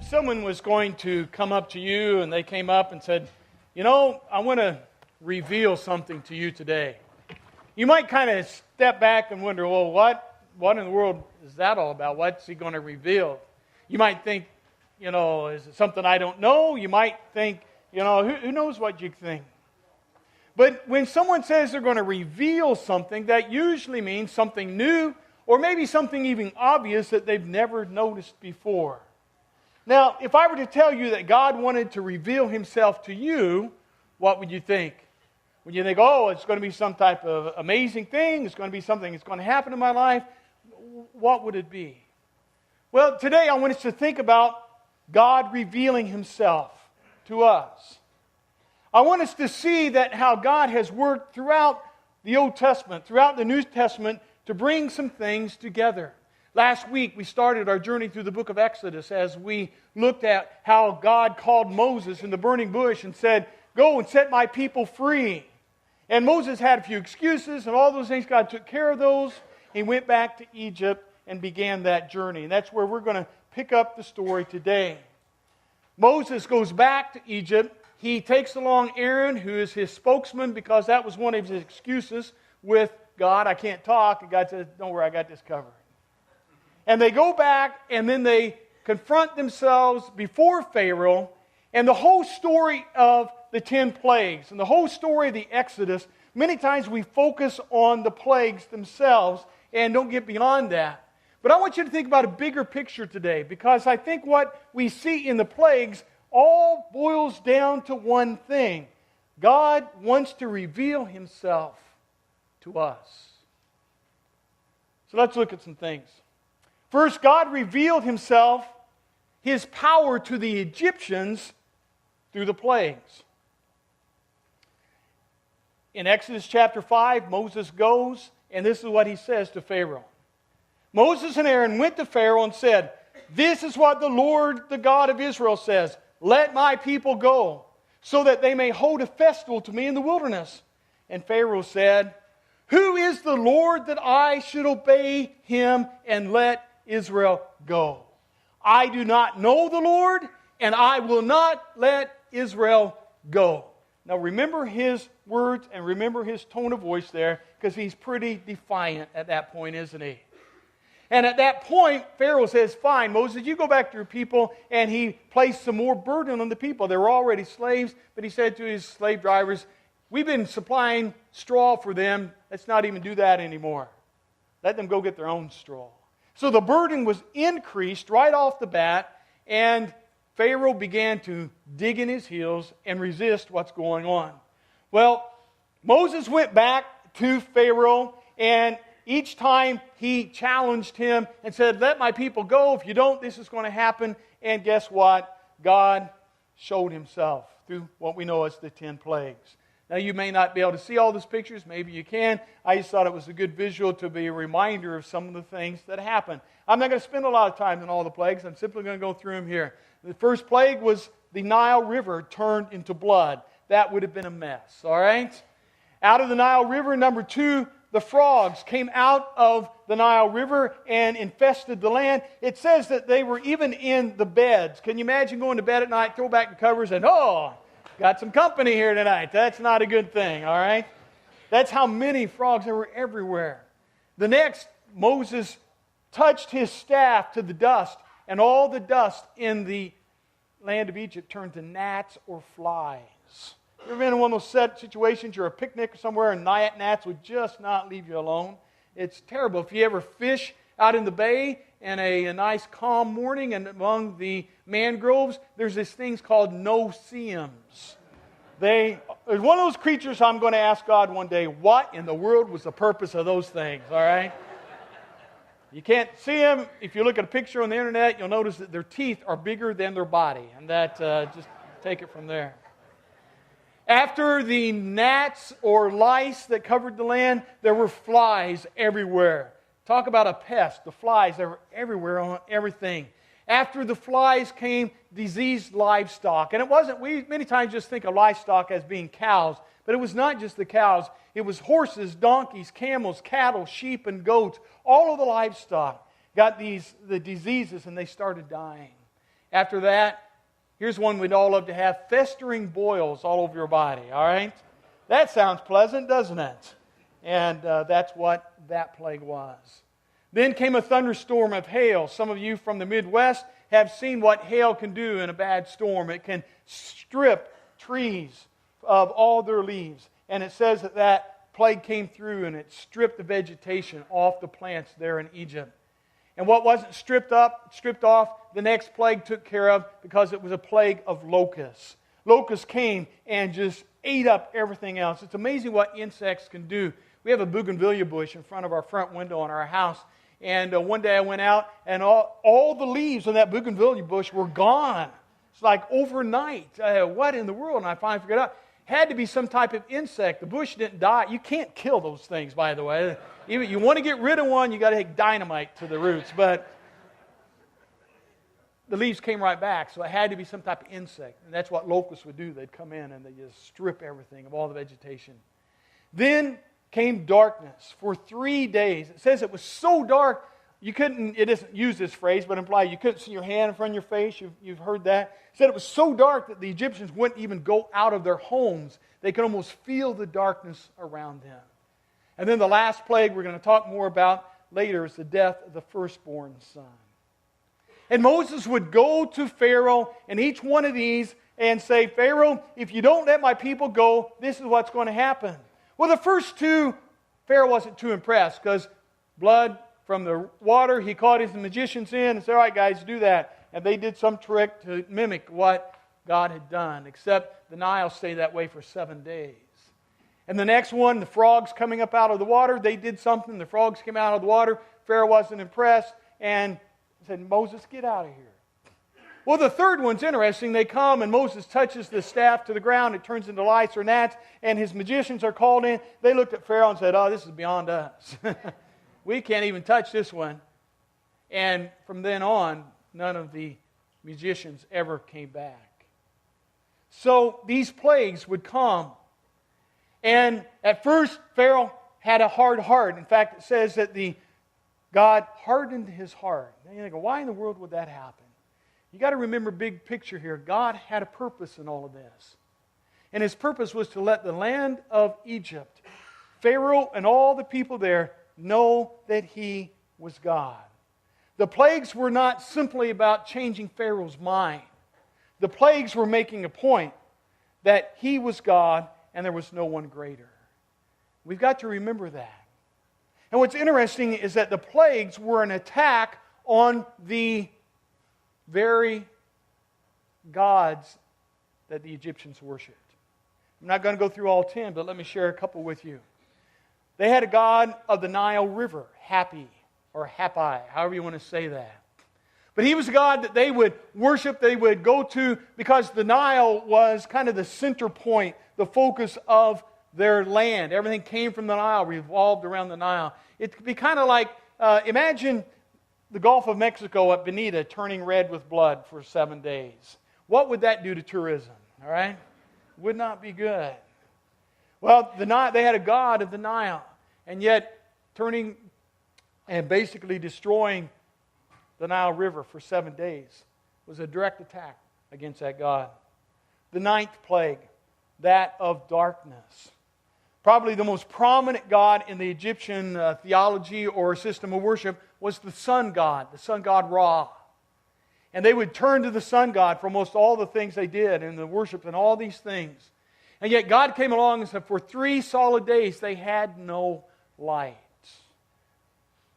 someone was going to come up to you and they came up and said, you know, I want to reveal something to you today. You might kind of step back and wonder, well, what in the world is that all about? What's he going to reveal? You might think, you know, is it something I don't know? You might think, you know, who knows what you think? But when someone says they're going to reveal something, that usually means something new or maybe something even obvious that they've never noticed before. Now, if I were to tell you that God wanted to reveal Himself to you, what would you think? Would you think, oh, it's going to be some type of amazing thing, it's going to be something that's going to happen in my life? What would it be? Well, today I want us to think about God revealing Himself to us. I want us to see that how God has worked throughout the Old Testament, throughout the New Testament, to bring some things together. Last week we started our journey through the book of Exodus as we looked at how God called Moses in the burning bush and said, go and set my people free. And Moses had a few excuses and all those things. God took care of those. He went back to Egypt and began that journey. And that's where we're going to pick up the story today. Moses goes back to Egypt. He takes along Aaron, who is his spokesman, because that was one of his excuses with God. I can't talk. And God says, don't worry, I got this covered. And they go back, and then they confront themselves before Pharaoh. And the whole story of the 10 plagues and the whole story of the Exodus, many times we focus on the plagues themselves and don't get beyond that. But I want you to think about a bigger picture today, because I think what we see in the plagues all boils down to one thing. God wants to reveal Himself to us. So let's look at some things. First, God revealed Himself, His power to the Egyptians through the plagues. In Exodus chapter 5, Moses goes, and this is what he says to Pharaoh. Moses and Aaron went to Pharaoh and said, this is what the Lord, the God of Israel, says. Let my people go, so that they may hold a festival to me in the wilderness. And Pharaoh said, who is the Lord that I should obey Him and let Israel go? I do not know the Lord, and I will not let Israel go. Now remember his words and remember his tone of voice there, because he's pretty defiant at that point, isn't he? And at that point, Pharaoh says, fine, Moses, you go back to your people, and he placed some more burden on the people. They were already slaves, but he said to his slave drivers, we've been supplying straw for them. Let's not even do that anymore. Let them go get their own straw. So the burden was increased right off the bat, and Pharaoh began to dig in his heels and resist what's going on. Well, Moses went back to Pharaoh, and each time he challenged him and said, let my people go. If you don't, this is going to happen. And guess what? God showed Himself through what we know as the 10 plagues. Now, you may not be able to see all these pictures. Maybe you can. I just thought it was a good visual to be a reminder of some of the things that happened. I'm not going to spend a lot of time on all the plagues. I'm simply going to go through them here. The first plague was the Nile River turned into blood. That would have been a mess, all right? Out of the Nile River, number 2, the frogs came out of the Nile River and infested the land. It says that they were even in the beds. Can you imagine going to bed at night, throw back the covers, and got some company here tonight. That's not a good thing, all right? That's how many frogs there were everywhere. The next, Moses touched his staff to the dust, and all the dust in the land of Egypt turned to gnats or flies. You ever been in one of those situations, you're at a picnic somewhere and gnats would just not leave you alone? It's terrible. If you ever fish out in the bay in a nice calm morning and among the mangroves, there's these things called no-see-ums. There's one of those creatures I'm going to ask God one day, what in the world was the purpose of those things, all right? You can't see them. If you look at a picture on the internet, you'll notice that their teeth are bigger than their body, and that just take it from there. After the gnats or lice that covered the land, there were flies everywhere. Talk about a pest. The flies, they were everywhere on everything. After the flies came diseased livestock. And it wasn't, we many times just think of livestock as being cows, but it was not just the cows. It was horses, donkeys, camels, cattle, sheep, and goats. All of the livestock got the diseases and they started dying. After that, here's one we'd all love to have: festering boils all over your body, all right? That sounds pleasant, doesn't it? And that's what that plague was. Then came a thunderstorm of hail. Some of you from the Midwest have seen what hail can do in a bad storm. It can strip trees of all their leaves. And it says that that plague came through and it stripped the vegetation off the plants there in Egypt. And what wasn't stripped off, the next plague took care of, because it was a plague of locusts. Locusts came and just ate up everything else. It's amazing what insects can do. We have a bougainvillea bush in front of our front window on our house. And one day I went out and all the leaves on that bougainvillea bush were gone. It's like overnight. What in the world? And I finally figured out, had to be some type of insect. The bush didn't die. You can't kill those things, by the way. You want to get rid of one, you got to take dynamite to the roots. But the leaves came right back, so it had to be some type of insect. And that's what locusts would do. They'd come in and they'd just strip everything of all the vegetation. Then came darkness for 3 days. It says it was so dark, you couldn't, it doesn't use this phrase, but imply you couldn't see your hand in front of your face. You've heard that. It said it was so dark that the Egyptians wouldn't even go out of their homes. They could almost feel the darkness around them. And then the last plague we're going to talk more about later is the death of the firstborn son. And Moses would go to Pharaoh in each one of these and say, Pharaoh, if you don't let my people go, this is what's going to happen. Well, the first two, Pharaoh wasn't too impressed, because blood from the water, he called his magicians in and said, all right, guys, do that. And they did some trick to mimic what God had done, except the Nile stayed that way for 7 days. And the next one, the frogs coming up out of the water, they did something. The frogs came out of the water. Pharaoh wasn't impressed and said, Moses, get out of here. Well, the third one's interesting. They come and Moses touches the staff to the ground. It turns into lice or gnats, and his magicians are called in. They looked at Pharaoh and said, oh, this is beyond us. We can't even touch this one. And from then on, none of the magicians ever came back. So these plagues would come. And at first, Pharaoh had a hard heart. In fact, it says that God hardened his heart. Now you go, why in the world would that happen? You got to remember big picture here. God had a purpose in all of this. And his purpose was to let the land of Egypt, Pharaoh and all the people there, know that he was God. The plagues were not simply about changing Pharaoh's mind. The plagues were making a point that he was God and there was no one greater. We've got to remember that. And what's interesting is that the plagues were an attack on the very gods that the Egyptians worshipped. I'm not going to go through all 10, but let me share a couple with you. They had a god of the Nile River, Hapi, or Hapi, however you want to say that. But he was a god that they would worship, they would go to, because the Nile was kind of the center point, the focus of their land. Everything came from the Nile, revolved around the Nile. It could be kind of like, imagine the Gulf of Mexico at Bonita turning red with blood for 7 days. What would that do to tourism? All right? Would not be good. Well, they had a god of the Nile, and yet turning and basically destroying the Nile River for 7 days was a direct attack against that god. The 9th plague, that of darkness. Probably the most prominent god in the Egyptian theology or system of worship was the sun god Ra. And they would turn to the sun god for almost all the things they did in the worship and all these things. And yet God came along and said for 3 solid days they had no light.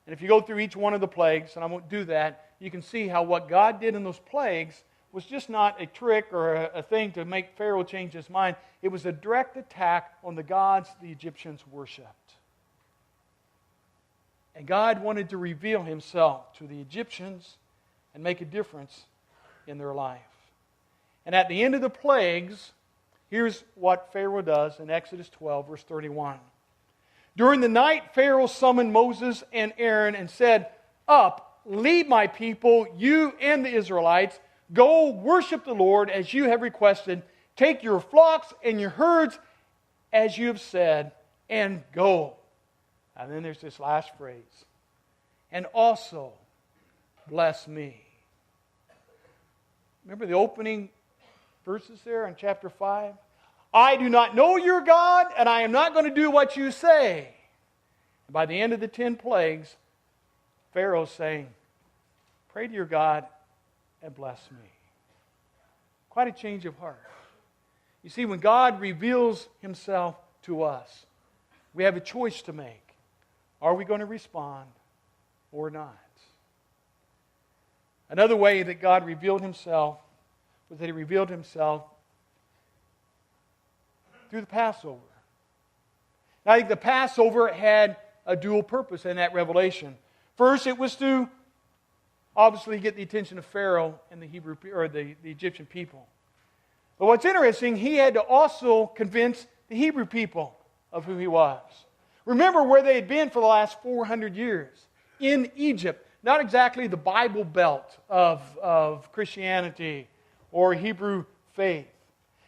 And if you go through each one of the plagues, and I won't do that, you can see how what God did in those plagues was just not a trick or a thing to make Pharaoh change his mind. It was a direct attack on the gods the Egyptians worshipped. And God wanted to reveal himself to the Egyptians and make a difference in their life. And at the end of the plagues, here's what Pharaoh does in Exodus 12, verse 31. During the night, Pharaoh summoned Moses and Aaron and said, "Up, lead my people, you and the Israelites. Go worship the Lord as you have requested. Take your flocks and your herds as you have said, and go." And then there's this last phrase. "And also bless me." Remember the opening verses there in chapter 5? I do not know your God, and I am not going to do what you say. And by the end of the 10 plagues, Pharaoh's saying, pray to your God and bless me. Quite a change of heart. You see, when God reveals Himself to us, we have a choice to make. Are we going to respond or not? Another way that God revealed Himself was that He revealed Himself through the Passover. Now, I think the Passover had a dual purpose in that revelation. First, it was to obviously get the attention of Pharaoh and the Egyptian people. But what's interesting, he had to also convince the Hebrew people of who he was. Remember where they had been for the last 400 years. In Egypt. Not exactly the Bible Belt of Christianity or Hebrew faith.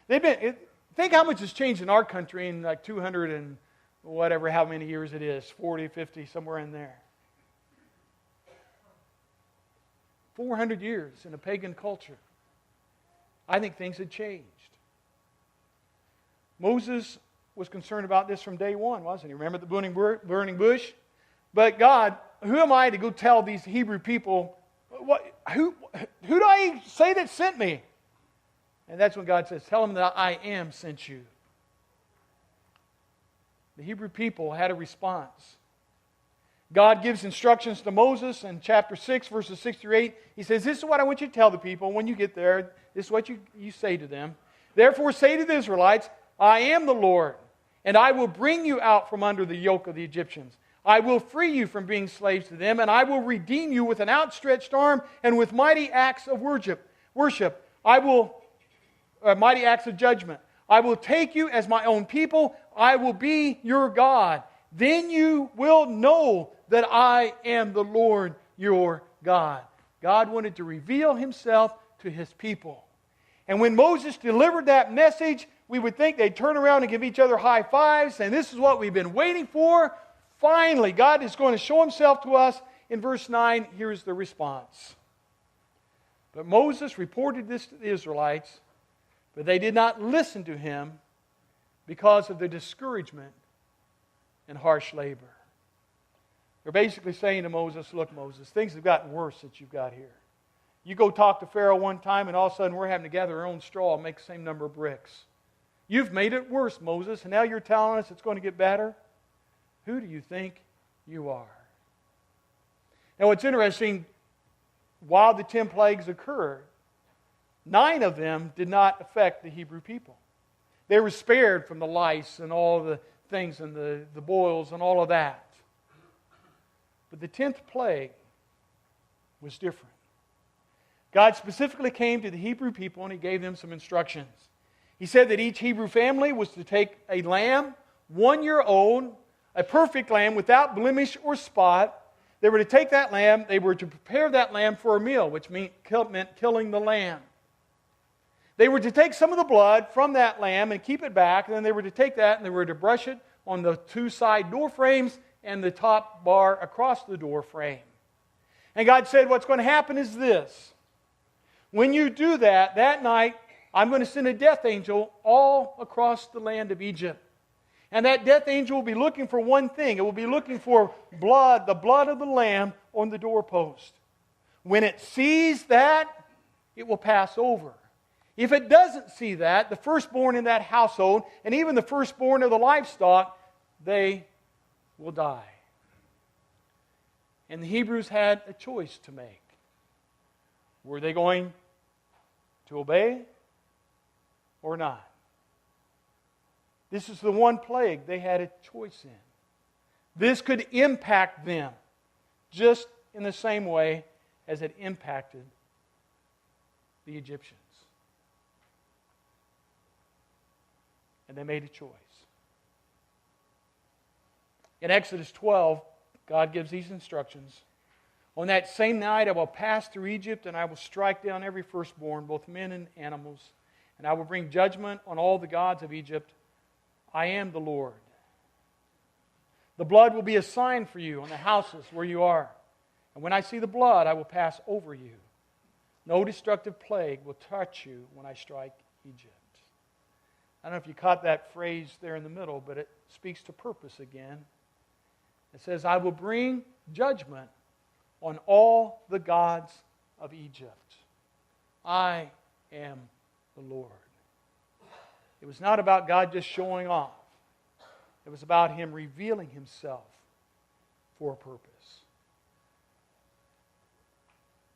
Think how much has changed in our country in like 200 and whatever, how many years it is, 40, 50, somewhere in there. 400 years in a pagan culture. I think things had changed. Moses was concerned about this from day one, wasn't he? Remember the burning bush? But God, who am I to go tell these Hebrew people, who do I say that sent me? And that's when God says, tell them that I am sent you. The Hebrew people had a response. God gives instructions to Moses in chapter 6, verses 6 through 8. He says, this is what I want you to tell the people when you get there. This is what you say to them. Therefore say to the Israelites, I am the Lord, and I will bring you out from under the yoke of the Egyptians. I will free you from being slaves to them, and I will redeem you with an outstretched arm and with mighty acts of worship. Mighty acts of judgment. I will take you as my own people. I will be your God. Then you will know that I am the Lord your God. God wanted to reveal Himself to His people. And when Moses delivered that message, we would think they'd turn around and give each other high fives, and this is what we've been waiting for. Finally, God is going to show Himself to us. In verse 9, here's the response. But Moses reported this to the Israelites, but they did not listen to him because of the discouragement and harsh labor. They're basically saying to Moses, look, Moses, things have gotten worse since you've got here. You go talk to Pharaoh one time, and all of a sudden we're having to gather our own straw and make the same number of bricks. You've made it worse, Moses, and now you're telling us it's going to get better? Who do you think you are? Now, what's interesting, while the 10 plagues occurred, 9 of them did not affect the Hebrew people. They were spared from the lice and all the things and the boils and all of that. But the 10th plague was different. God specifically came to the Hebrew people and He gave them some instructions. He said that each Hebrew family was to take a lamb, 1 year old, a perfect lamb without blemish or spot. They were to take that lamb, they were to prepare that lamb for a meal, which meant killing the lamb. They were to take some of the blood from that lamb and keep it back, and then they were to take that and they were to brush it on the 2 side door frames and the top bar across the door frame. And God said, what's going to happen is this. When you do that, that night, I'm going to send a death angel all across the land of Egypt. And that death angel will be looking for one thing. It will be looking for blood, the blood of the lamb on the doorpost. When it sees that, it will pass over. If it doesn't see that, the firstborn in that household, and even the firstborn of the livestock, they will die. And the Hebrews had a choice to make. Were they going to obey or not? This is the one plague they had a choice in. This could impact them just in the same way as it impacted the Egyptians. And they made a choice. In Exodus 12, God gives these instructions. On that same night I will pass through Egypt, and I will strike down every firstborn, both men and animals, and I will bring judgment on all the gods of Egypt. I am the Lord. The blood will be a sign for you on the houses where you are. And when I see the blood, I will pass over you. No destructive plague will touch you when I strike Egypt. I don't know if you caught that phrase there in the middle, but it speaks to purpose again. It says, I will bring judgment on all the gods of Egypt. I am the Lord. It was not about God just showing off. It was about Him revealing Himself for a purpose.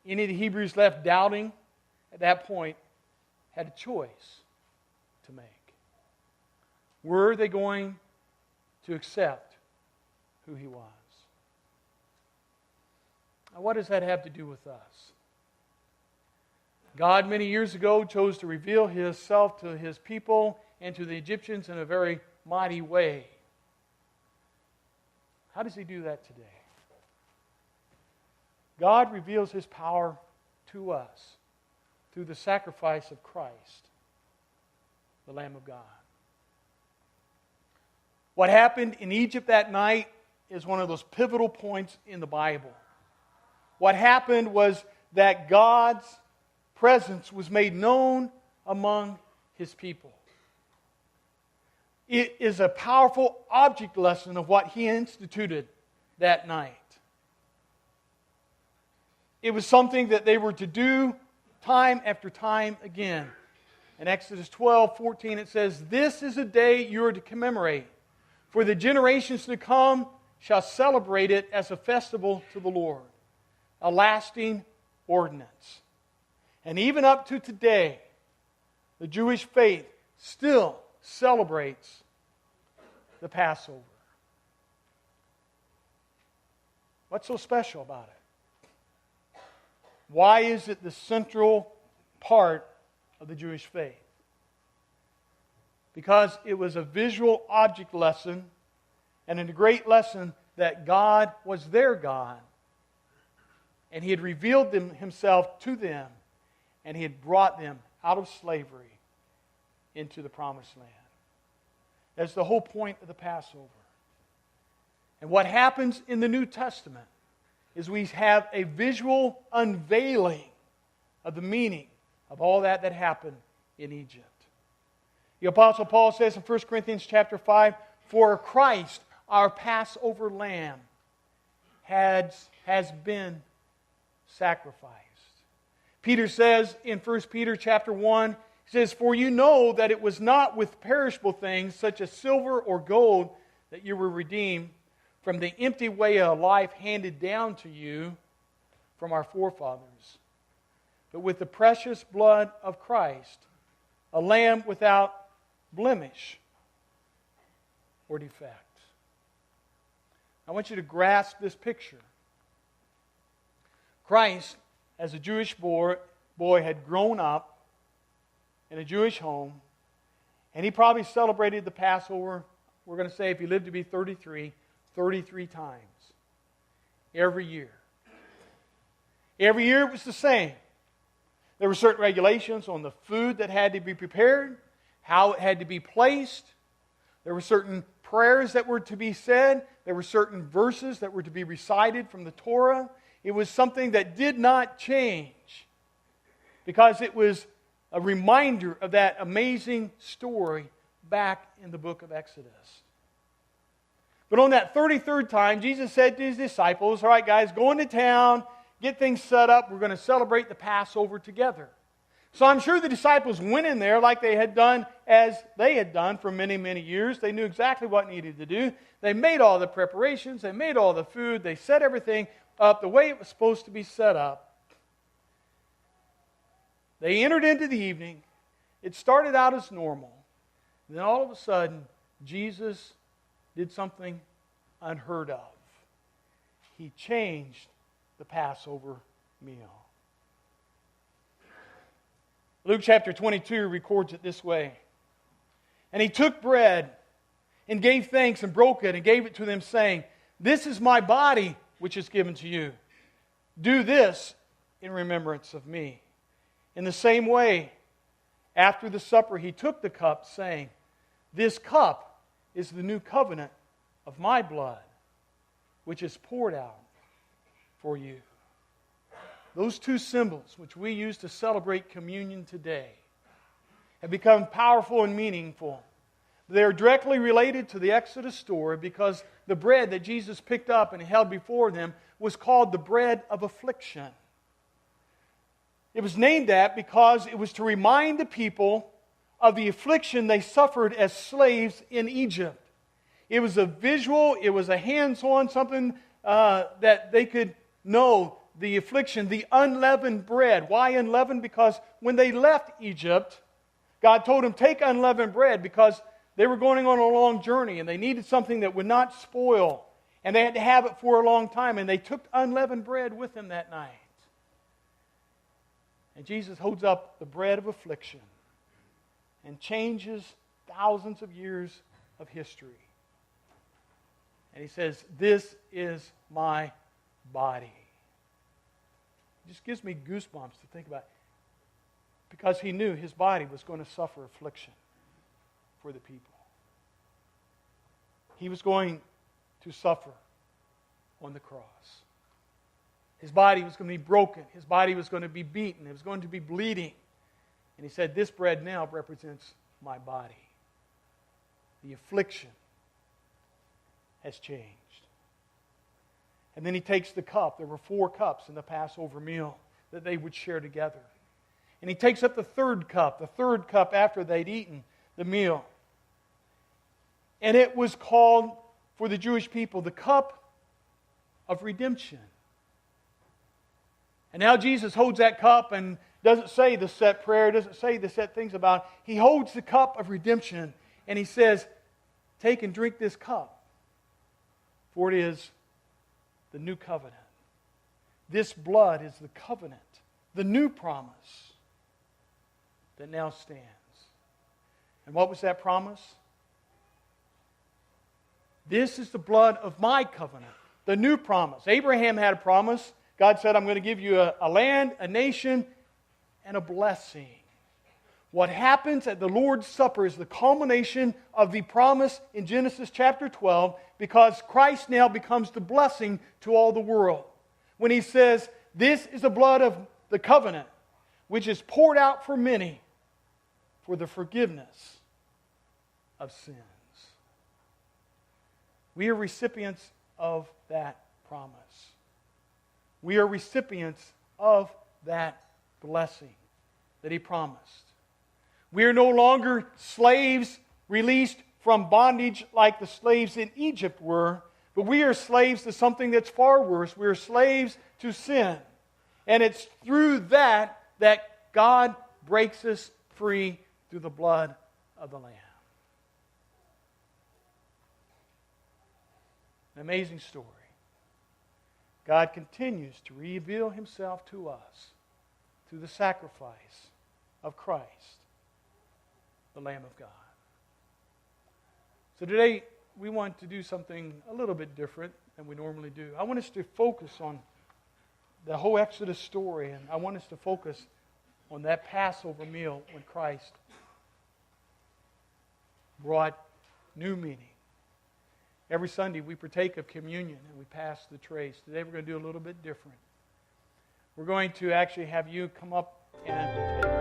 Any of the Hebrews left doubting at that point had a choice to make. Were they going to accept who He was? Now, what does that have to do with us? God, many years ago, chose to reveal Himself to His people and to the Egyptians in a very mighty way. How does He do that today? God reveals His power to us through the sacrifice of Christ, the Lamb of God. What happened in Egypt that night is one of those pivotal points in the Bible. What happened was that God's presence was made known among His people. It is a powerful object lesson of what He instituted that night. It was something that they were to do time after time again. In Exodus 12:14 it says, this is a day you are to commemorate, for the generations to come shall celebrate it as a festival to the Lord, a lasting ordinance. And even up to today, the Jewish faith still celebrates the Passover. What's so special about it? Why is it the central part of the Jewish faith? Because it was a visual object lesson and a great lesson that God was their God. And He had revealed Himself to them, and He had brought them out of slavery into the promised land. That's the whole point of the Passover. And what happens in the New Testament is we have a visual unveiling of the meaning of all that happened in Egypt. The Apostle Paul says in 1 Corinthians chapter 5, for Christ, our Passover lamb, has been sacrificed. Peter says in 1 Peter chapter 1, he says, for you know that it was not with perishable things such as silver or gold that you were redeemed from the empty way of life handed down to you from our forefathers, but with the precious blood of Christ, a lamb without blemish or defect. I want you to grasp this picture. Christ, as a Jewish boy, had grown up in a Jewish home, and He probably celebrated the Passover, we're going to say if He lived to be 33 times every year. Every year it was the same. There were certain regulations on the food that had to be prepared, how it had to be placed. There were certain prayers that were to be said. There were certain verses that were to be recited from the Torah. It was something that did not change because it was a reminder of that amazing story back in the book of Exodus. But on that 33rd time, Jesus said to His disciples, all right, guys, go into town, get things set up. We're going to celebrate the Passover together. So I'm sure the disciples went in there like they had done as they had done for many, many years. They knew exactly what needed to do. They made all the preparations. They made all the food. They set everything up the way it was supposed to be set up. They entered into the evening. It started out as normal. Then all of a sudden, Jesus did something unheard of. He changed the Passover meal. Luke chapter 22 records it this way. And He took bread and gave thanks and broke it and gave it to them, saying, this is my body which is given to you. Do this in remembrance of me. In the same way, after the supper, He took the cup, saying, this cup is the new covenant of my blood, which is poured out for you. those two symbols, which we use to celebrate communion today, have become powerful and meaningful. They are directly related to the Exodus story because the bread that Jesus picked up and held before them was called the bread of affliction. It was named that because it was to remind the people of the affliction they suffered as slaves in Egypt. It was a visual, it was a hands-on, something that they could know the affliction, the unleavened bread. Why unleavened? Because when they left Egypt, God told them, take unleavened bread because they were going on a long journey and they needed something that would not spoil. And they had to have it for a long time. And they took unleavened bread with them that night. And Jesus holds up the bread of affliction and changes thousands of years of history. And He says, this is my body. It just gives me goosebumps to think about it. Because He knew His body was going to suffer affliction for the people. He was going to suffer on the cross. His body was going to be broken. His body was going to be beaten. It was going to be bleeding. And He said, this bread now represents my body. The affliction has changed. And then He takes the cup. There were 4 cups in the Passover meal that they would share together. And He takes up the third cup after they'd eaten the meal. And it was called, for the Jewish people, the cup of redemption. And now Jesus holds that cup and doesn't say the set prayer, doesn't say the set things about it. He holds the cup of redemption and He says, take and drink this cup, for it is the new covenant. This blood is the covenant, the new promise that now stands. And what was that promise? This is the blood of my covenant, the new promise. Abraham had a promise. God said, I'm going to give you a land, a nation, and a blessing. What happens at the Lord's Supper is the culmination of the promise in Genesis chapter 12, because Christ now becomes the blessing to all the world. When He says, this is the blood of the covenant, which is poured out for many for the forgiveness of sins. We are recipients of that promise. We are recipients of that blessing that He promised. We are no longer slaves released from bondage like the slaves in Egypt were, but we are slaves to something that's far worse. We are slaves to sin. And it's through that God breaks us free through the blood of the Lamb. An amazing story. God continues to reveal Himself to us through the sacrifice of Christ, the Lamb of God. So today, we want to do something a little bit different than we normally do. I want us to focus on the whole Exodus story, and I want us to focus on that Passover meal when Christ brought new meaning. Every Sunday we partake of communion and we pass the trays. Today we're going to do a little bit different. We're going to actually have you come up and partake.